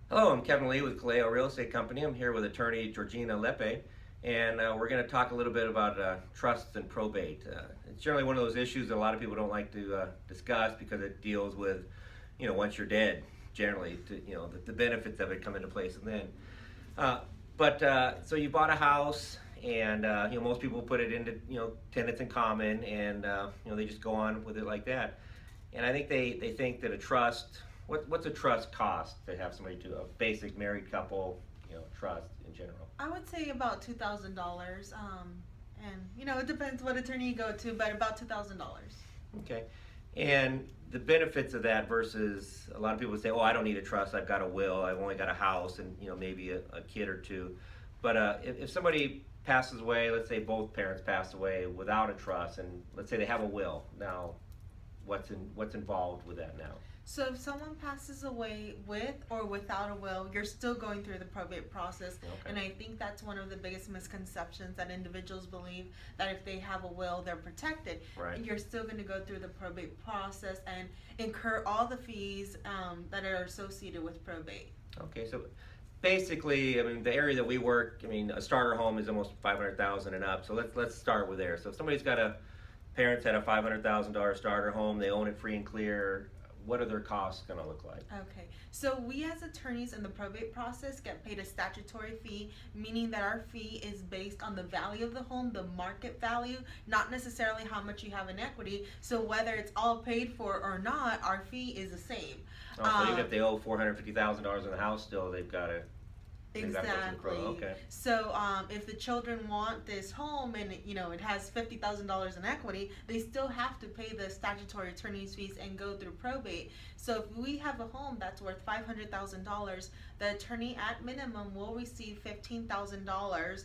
Hello, I'm Kevin Lee with Kaleo Real Estate Company. I'm here with attorney Georgina Lepe, and we're going to talk a little bit about trusts and probate. It's generally one of those issues that a lot of people don't like to discuss because it deals with, once you're dead, generally, the benefits of it come into place and then. So you bought a house, and most people put it into tenants in common, and they just go on with it like that. And I think they think that a trust. What's a trust cost to have somebody do a basic married couple, trust in general? I would say about $2,000, and it depends what attorney you go to, but about $2,000. Okay, and the benefits of that versus a lot of people say, "Oh, I don't need a trust. I've got a will. I've only got a house, and maybe a kid or two." But if somebody passes away, let's say both parents pass away without a trust, and let's say they have a will, now what's involved with that now? So if someone passes away with or without a will, you're still going through the probate process. Okay. And I think that's one of the biggest misconceptions, that individuals believe that if they have a will, they're protected. Right. You're still going to go through the probate process and incur all the fees that are associated with probate. Okay, so basically, I mean, the area that we work, I mean, a starter home is almost $500,000 and up. So let's start with there. So if somebody's got parents had a $500,000 starter home, they own it free and clear. What are their costs going to look like? Okay, so we as attorneys in the probate process get paid a statutory fee, meaning that our fee is based on the value of the home, the market value, not necessarily how much you have in equity. So whether it's all paid for or not, our fee is the same. Oh, so even if they owe $450,000 in the house, still they've got to. Exactly. Okay. So if the children want this home and it has $50,000 in equity, they still have to pay the statutory attorney's fees and go through probate. So if we have a home that's worth $500,000, the attorney at minimum will receive $15,000.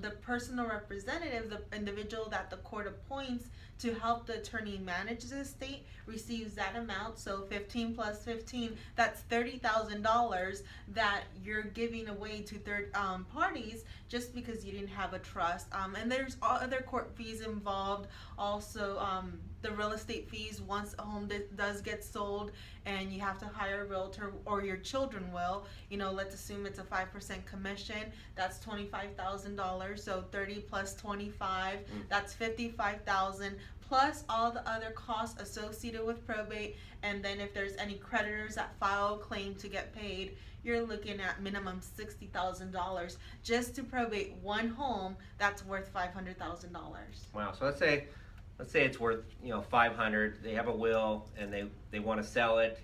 The personal representative, the individual that the court appoints to help the attorney manage the estate, receives that amount. So 15 plus 15, that's $30,000 that you're giving away to third parties just because you didn't have a trust. And there's other court fees involved. Also, the real estate fees once a home does get sold and you have to hire a realtor, or your children will, let's assume it's a 5% commission, that's $25,000. So 30 plus 25, that's $55,000, plus all the other costs associated with probate. And then if there's any creditors that file a claim to get paid, you're looking at minimum $60,000 just to probate one home that's worth $500,000. Wow. So let's say it's worth $500,000. They have a will and they want to sell it.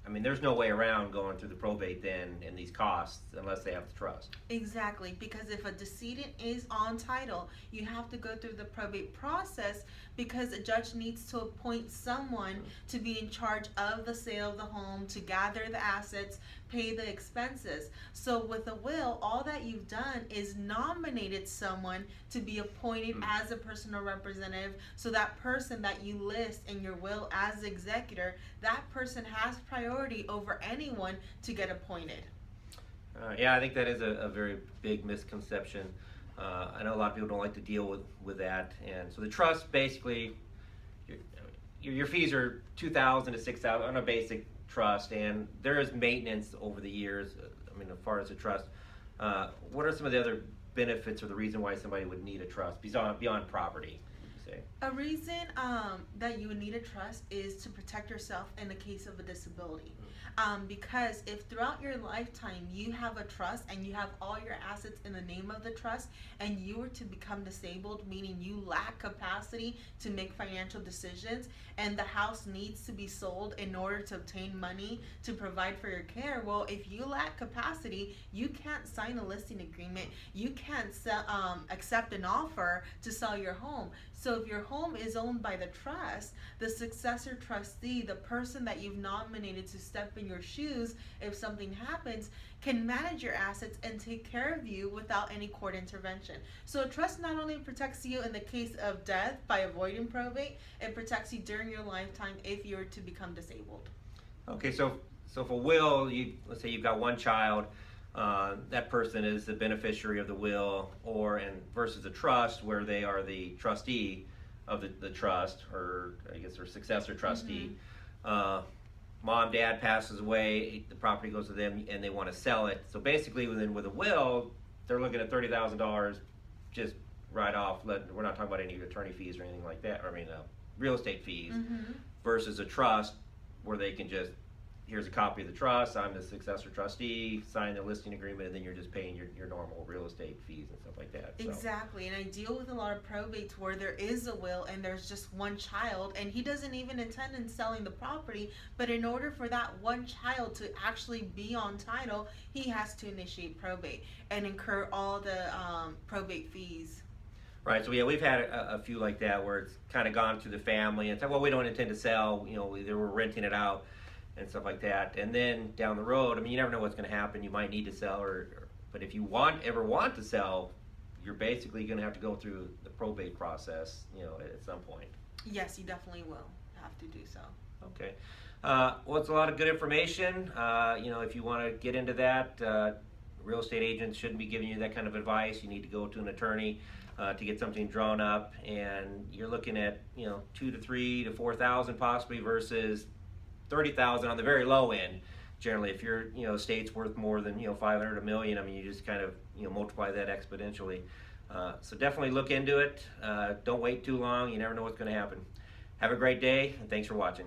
I mean, there's no way around going through the probate then and these costs unless they have the trust. Exactly, because if a decedent is on title, you have to go through the probate process because a judge needs to appoint someone to be in charge of the sale of the home, to gather the assets, pay the expenses. So with a will, all that you've done is nominated someone to be appointed as a personal representative. So that person that you list in your will as executor, that person has priority over anyone to get appointed. Yeah, I think that is a very big misconception. I know a lot of people don't like to deal with that, and so the trust basically, your fees are $2,000 to $6,000 on a basic trust, and there is maintenance over the years. I mean, as far as a trust, what are some of the other benefits or the reason why somebody would need a trust beyond property? Would you say? A reason that you would need a trust is to protect yourself in the case of a disability. Because if throughout your lifetime you have a trust and you have all your assets in the name of the trust and you were to become disabled, meaning you lack capacity to make financial decisions and the house needs to be sold in order to obtain money to provide for your care, well, if you lack capacity, you can't sign a listing agreement, you can't accept an offer to sell your home. So if your home is owned by the trust, the successor trustee, the person that you've nominated to step in your shoes if something happens, can manage your assets and take care of you without any court intervention. So a trust not only protects you in the case of death by avoiding probate, it protects you during your lifetime if you were to become disabled. Okay, so if a will, let's say you've got one child, that person is the beneficiary of the will, versus a trust where they are the trustee of the trust, or I guess their successor trustee. mom, dad passes away, the property goes to them, and they want to sell it. So basically, with a will, they're looking at $30,000 just right off. We're not talking about any attorney fees or anything like that. Or, I mean, real estate fees, versus a trust where they can just, here's a copy of the trust, I'm the successor trustee, sign the listing agreement, and then you're just paying your normal real estate fees and stuff like that. So. Exactly, and I deal with a lot of probates where there is a will and there's just one child, and he doesn't even intend on selling the property, but in order for that one child to actually be on title, he has to initiate probate and incur all the probate fees. Right, so yeah, we've had a few like that where it's kind of gone through the family and said, well, we don't intend to sell, you know, either we're renting it out and stuff like that. And then down the road, I mean, you never know what's going to happen. You might need to sell, but if you ever want to sell, you're basically going to have to go through the probate process, you know, at some point. Yes, you definitely will have to do so. Okay. Well, it's a lot of good information. You know, if you want to get into that, real estate agents shouldn't be giving you that kind of advice. You need to go to an attorney to get something drawn up, and you're looking at, you know, $2,000 to $3,000 to $4,000 possibly versus $30,000 on the very low end. Generally, if your, you know, estate's worth more than, you know, 500 to $1 million, I mean, you just kind of, you know, multiply that exponentially. So definitely look into it. Don't wait too long. You never know what's going to happen. Have a great day, and thanks for watching.